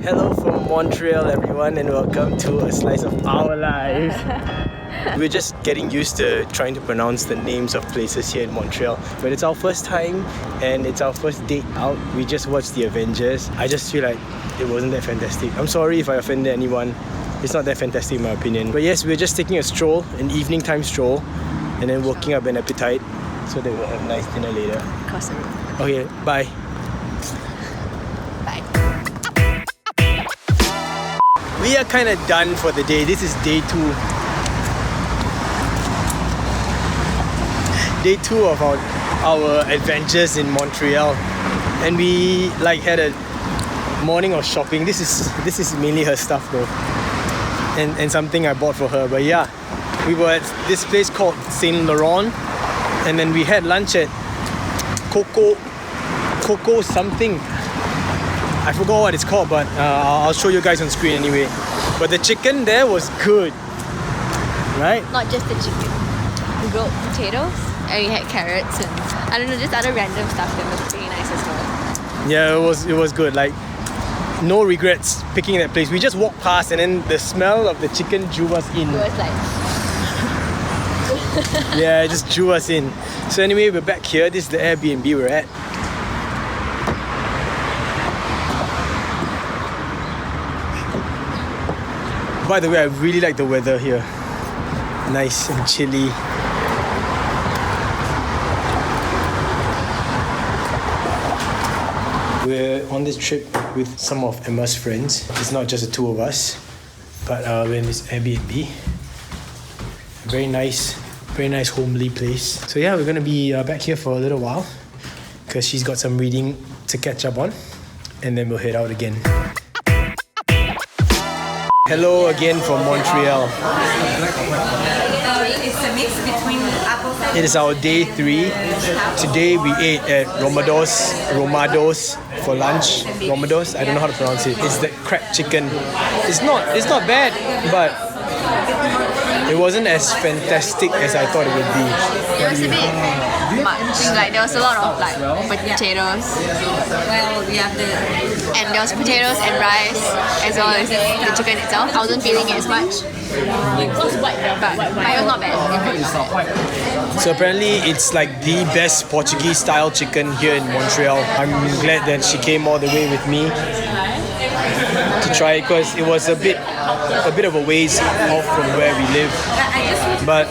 Hello from Montreal, everyone, and welcome to a slice of our lives. We're just getting used to trying to pronounce the names of places here in Montreal, but it's our first time and it's our first date out. We just watched The Avengers. I just feel like it wasn't that fantastic. I'm sorry if I offended anyone. It's not that fantastic in my opinion. But yes, we're just taking a stroll, an evening time stroll, and then working up an appetite so that we'll have a nice dinner later. Across the room. Okay, bye. Bye. We are kind of done for the day. This is day 2. Day 2 of our adventures in Montreal, and we had a morning of shopping. This is mainly her stuff though, and something I bought for her. But yeah, we were at this place called Saint Laurent, and then we had lunch at Coco something. I forgot what it's called, but I'll show you guys on screen anyway. But the chicken there was good, right? Not just the chicken. We grilled potatoes and we had carrots and I don't know, just other random stuff that was pretty nice as well. Yeah, it was good. Like, no regrets picking that place. We just walked past and then the smell of the chicken drew us in. It was like... Yeah, it just drew us in. So anyway, we're back here. This is the Airbnb we're at. By the way, I really like the weather here. Nice and chilly. We're on this trip with some of Emma's friends. It's not just the two of us, but we're in this Airbnb. Very nice homely place. So yeah, we're gonna be back here for a little while because she's got some reading to catch up on, and then we'll head out again. Hello again from Montreal. It's a mix between apple. It is our day 3. Today we ate at Romados for lunch. Romados? I don't know how to pronounce it. It's the cracked chicken. It's not bad, but it wasn't as fantastic as I thought it would be. It was a bit much. Like there was a lot of potatoes. Well, we have the... And there was potatoes and rice as well as the chicken itself. I wasn't feeling it as much. But it was not bad. So apparently it's like the best Portuguese style chicken here in Montreal. I'm glad that she came all the way with me to try it because it was a bit of a ways off from where we live. But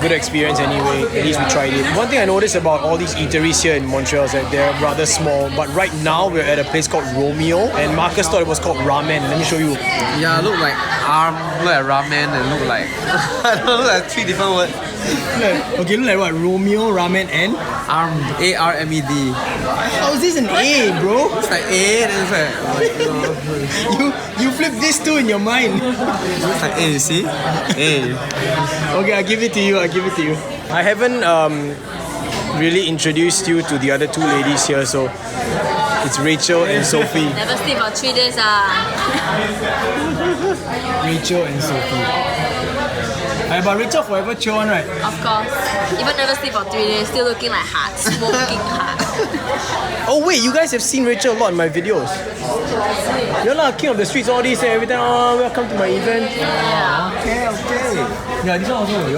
good experience anyway. At least we tried it. One thing I noticed about all these eateries here in Montreal is that they're rather small. But right now we're at a place called Romeo, and Marcus thought it was called ramen. Let me show you. Yeah, look like arm, look like ramen, and look like I don't know, look like 3 different words. Okay, look like what? Romeo, ramen, and Arm, A-R-M-E-D. how is this an A, bro? It's like A, and it's like You flip this too in your mind. it's like A, you see? A. Okay, I'll give it to you. I haven't really introduced you to the other 2 ladies here, so it's Rachel and Sophie. Never sleep for 3 days. Rachel and Sophie. But Rachel forever chill one, right? Of course. Even never sleep for 3 days, still looking like hot, smoking hot. Oh wait, you guys have seen Rachel a lot in my videos. You're like King of the Streets, all these, every time, welcome to my event. Yeah. Okay. Yeah, this one also.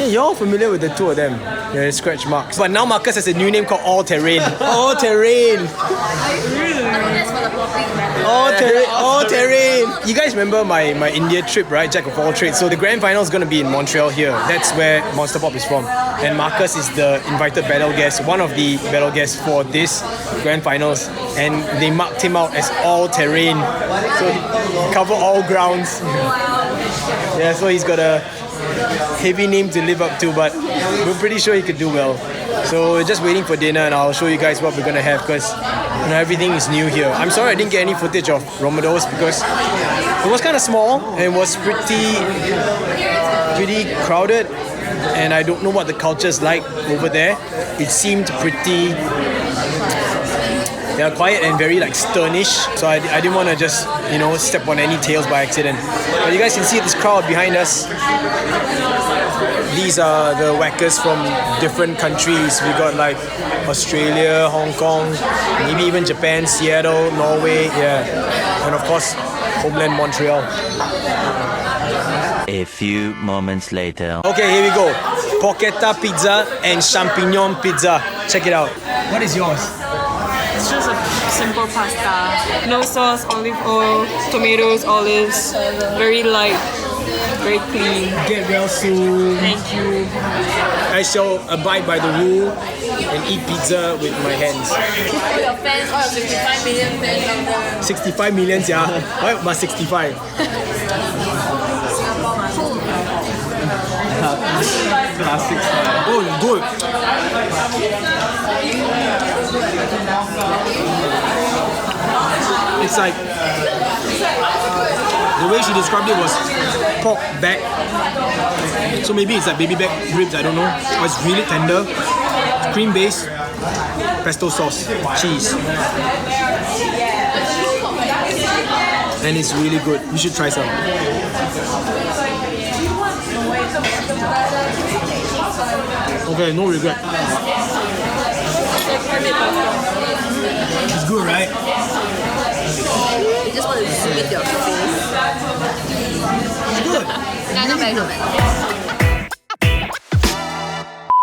You're all familiar with the 2 of them. Yeah, scratch marks. But now Marcus has a new name called All Terrain. All Terrain. That's for the popping. All terrain. You guys remember my India trip, right? Jack of all trades. So the grand final is going to be in Montreal here. That's where Monster Pop is from. And Marcus is the invited battle guest, one of the battle guests for this grand finals. And they marked him out as all terrain. So he cover all grounds. Yeah, so he's got a heavy name to live up to, but we're pretty sure he could do well. So we're just waiting for dinner, and I'll show you guys what we're gonna have because everything is new here. I'm sorry I didn't get any footage of Romados because it was kind of small and it was pretty crowded, and I don't know what the culture is like over there. It seemed pretty They are quiet and very like sternish, so I didn't want to just, you know, step on any tails by accident. But you guys can see this crowd behind us. These are the whackers from different countries. We got like Australia, Hong Kong, maybe even Japan, Seattle, Norway, yeah. And of course, homeland Montreal. A few moments later. Okay, here we go. Porchetta pizza and champignon pizza. Check it out. What is yours? It's just a simple pasta. No sauce, olive oil, tomatoes, olives. Very light, very clean. Get well soon. Thank you. I shall abide by the rule and eat pizza with my hands. All your fans, all your 55 million fans out there. 65 million, yeah. Why must 65? Classic style. Oh, good. It's like the way she described it was pork back. So maybe it's like baby back ribs, I don't know. Or it's really tender. It's cream based, pesto sauce, cheese. And it's really good. You should try some. Okay, no regret. It's good, right? You just want to zoom into your face. It's good. Nah, not bad, not bad.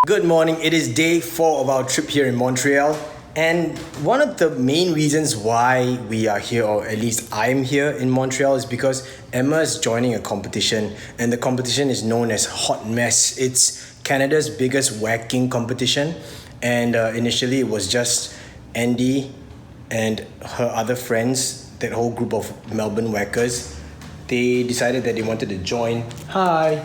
Good morning. It is day 4 of our trip here in Montreal. And one of the main reasons why we are here, or at least I'm here in Montreal, is because Emma is joining a competition. And the competition is known as Hot Mess. It's Canada's biggest whacking competition. And initially it was just Andy and her other friends, that whole group of Melbourne whackers. They decided that they wanted to join. Hi.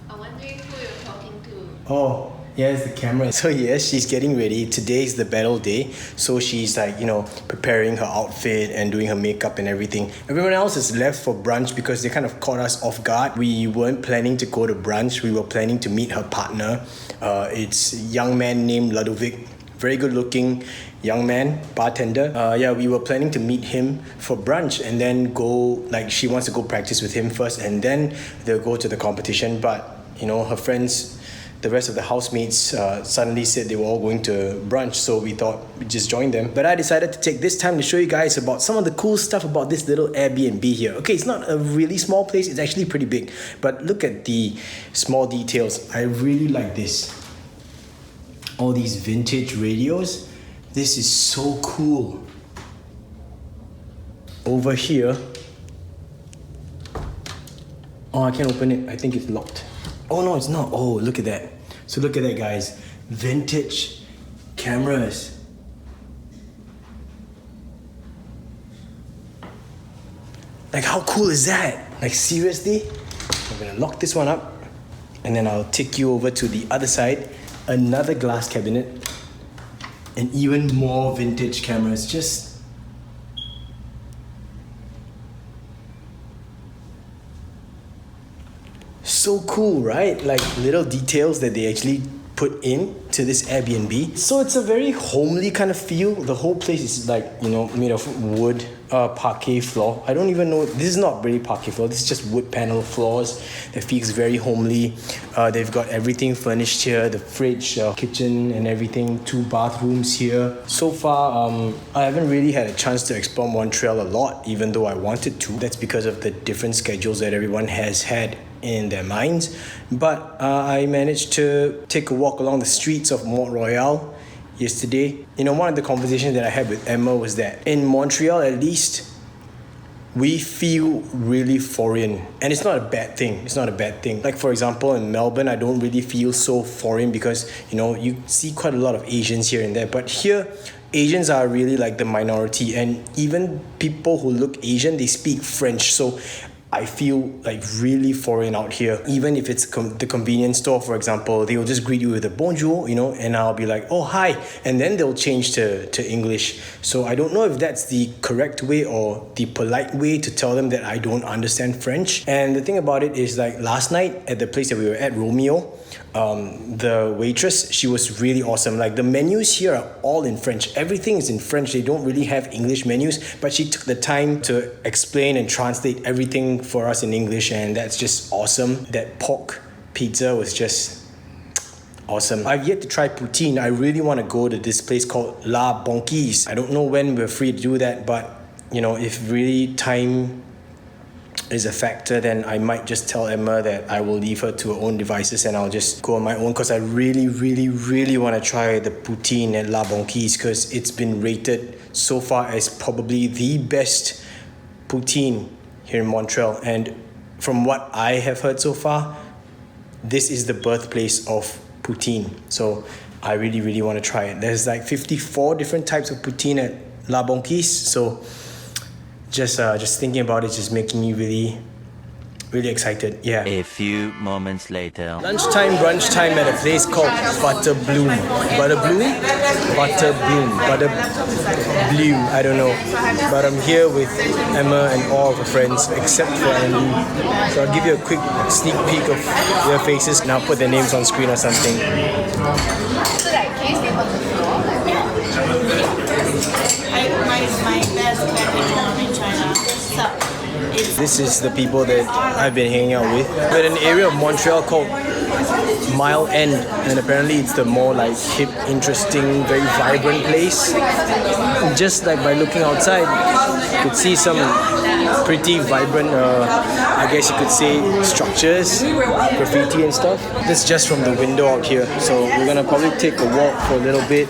I'm wondering who you're talking to. Oh, here's the camera. So yes, she's getting ready. Today's the battle day. So she's like, you know, preparing her outfit and doing her makeup and everything. Everyone else is left for brunch because they kind of caught us off guard. We weren't planning to go to brunch. We were planning to meet her partner. It's a young man named Ludovic. Very good looking young man, bartender. Yeah, we were planning to meet him for brunch and then go, like she wants to go practice with him first and then they'll go to the competition. But, you know, her friends, the rest of the housemates suddenly said they were all going to brunch, so we thought we'd just join them. But I decided to take this time to show you guys about some of the cool stuff about this little Airbnb here. Okay, it's not a really small place, it's actually pretty big. But look at the small details. I really like this. All these vintage radios. This is so cool. Over here. Oh, I can't open it. I think it's locked. Oh no, it's not. Oh, look at that. So look at that, guys. Vintage cameras. Like, how cool is that? Like, seriously? I'm gonna lock this one up and then I'll take you over to the other side. Another glass cabinet and even more vintage cameras. Just so cool, right? Like little details that they actually put in to this Airbnb. So it's a very homely kind of feel. The whole place is like, you know, made of wood, parquet floor. I don't even know, this is not really parquet floor, this is just wood panel floors that feels very homely. They've got everything furnished here, the fridge, kitchen and everything, 2 bathrooms here. So far, I haven't really had a chance to explore Montreal a lot, even though I wanted to. That's because of the different schedules that everyone has had in their minds. But I managed to take a walk along the streets of Montreal yesterday. You know, one of the conversations that I had with Emma was that in Montreal, at least, we feel really foreign. And it's not a bad thing. It's not a bad thing. Like, for example, in Melbourne, I don't really feel so foreign because, you know, you see quite a lot of Asians here and there. But here, Asians are really like the minority. And even people who look Asian, they speak French. So I feel like really foreign out here. Even if it's the convenience store, for example, they will just greet you with a bonjour, you know, and I'll be like, oh, hi. And then they'll change to English. So I don't know if that's the correct way or the polite way to tell them that I don't understand French. And the thing about it is, like, last night at the place that we were at, Romeo, the waitress, she was really awesome. Like the menus here are all in French. Everything is in French. They don't really have English menus, but she took the time to explain and translate everything for us in English, and that's just awesome. That pork pizza was just awesome. I've yet to try poutine. I really want to go to this place called La Banquise. I don't know when we're free to do that, but you know, if really time is a factor, then I might just tell Emma that I will leave her to her own devices and I'll just go on my own, because I really want to try the poutine at La Banquise, because it's been rated so far as probably the best poutine here in Montreal. And from what I have heard so far, this is the birthplace of poutine. So I really want to try it. There's like 54 different types of poutine at La Banquise, so just thinking about it just making me really excited. Yeah. A few moments later. Lunchtime, brunch time at a place called Butter Bloom. Butter Bloom? Butter Bloom. Butter Blue. I don't know. But I'm here with Emma and all of her friends except for Andy. So I'll give you a quick sneak peek of their faces and I'll put their names on screen or something. My best back in China. So This is the people that I've been hanging out with. We're in an area of Montreal called Mile End, and apparently it's the more like hip, interesting, very vibrant place. And just like by looking outside, you could see some pretty vibrant, I guess you could say, structures, graffiti and stuff. This is just from the window out here. So we're gonna probably take a walk for a little bit,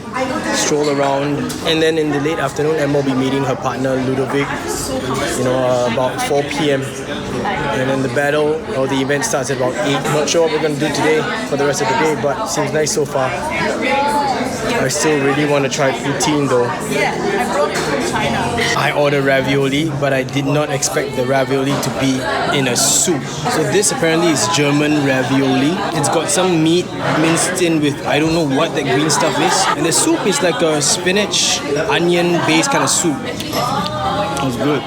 stroll around, and then in the late afternoon, Emma will be meeting her partner Ludovic, about 4 p.m. And then the battle or the event starts at about 8. Not sure what we're gonna do today for the rest of the day, but seems nice so far. I still really want to try poutine though. I brought it from China. I ordered ravioli, but I did not expect the ravioli to be in a soup. So this apparently is German ravioli. It's got some meat minced in with, I don't know what that green stuff is. And the soup is like a spinach, onion based kind of soup. It's good.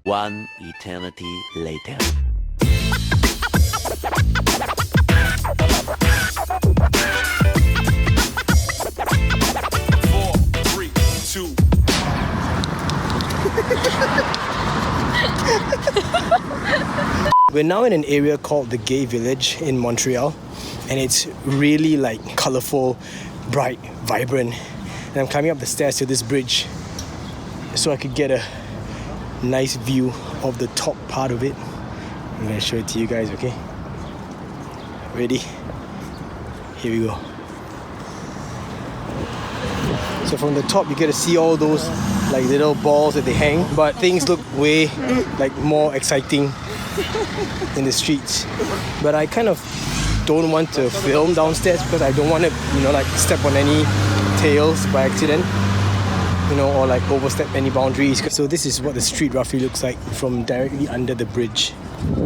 One eternity later. We're now in an area called the Gay Village in Montreal, and it's really like colorful, bright, vibrant. And I'm climbing up the stairs to this bridge so I could get a nice view of the top part of it. I'm gonna show it to you guys, okay? Ready? Here we go. So from the top you get to see all those like little balls that they hang, but things look way like more exciting in the streets. But I kind of don't want to film downstairs because I don't want to, like step on any tails by accident, or like overstep any boundaries. So this is what the street roughly looks like from directly under the bridge. The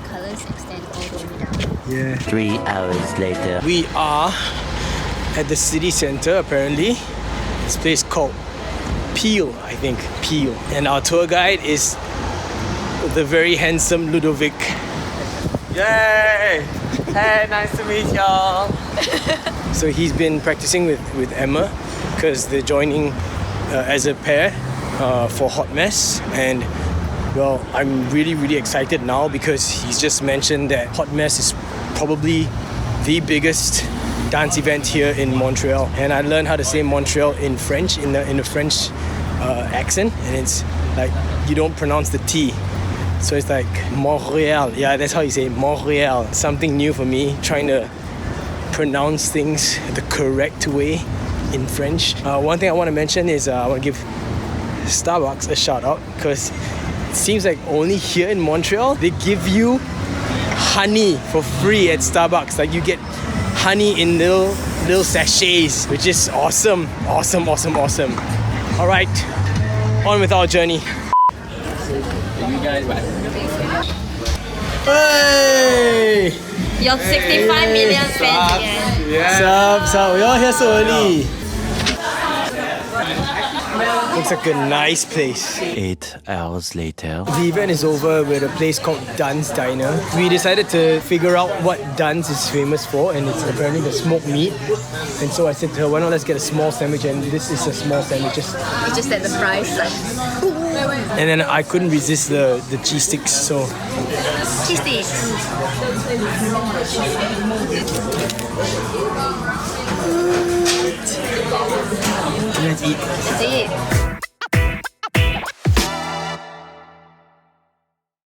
colours extend all the way down. Yeah. 3 hours later. We are at the city center apparently. This place called Peel, I think. Peel. And our tour guide is the very handsome Ludovic. Yay! Hey, nice to meet y'all. So he's been practicing with Emma because they're joining as a pair for Hot Mess. And well, I'm really excited now because he's just mentioned that Hot Mess is probably the biggest dance event here in Montreal. And I learned how to say Montreal in French, in the French accent, and it's like you don't pronounce the T. So it's like Montreal. Yeah, that's how you say it, Montreal. Something new for me, trying to pronounce things the correct way in French. One thing I want to mention is I want to give Starbucks a shout out because it seems like only here in Montreal they give you honey for free at Starbucks. Like you get honey in little sachets, which is awesome. All right, on with our journey. Hey! Your 65 million fans again. Sup, we're all here so early. Looks like a nice place. 8 hours later. The event is over with a place called Dunn's Diner. We decided to figure out what Dunn's is famous for, and it's apparently the smoked meat. And so I said to her, why not let's get a small sandwich, and this is a small sandwich. It's just at the price. And then I couldn't resist the cheese sticks, so Cheese sticks. let's eat. That's it.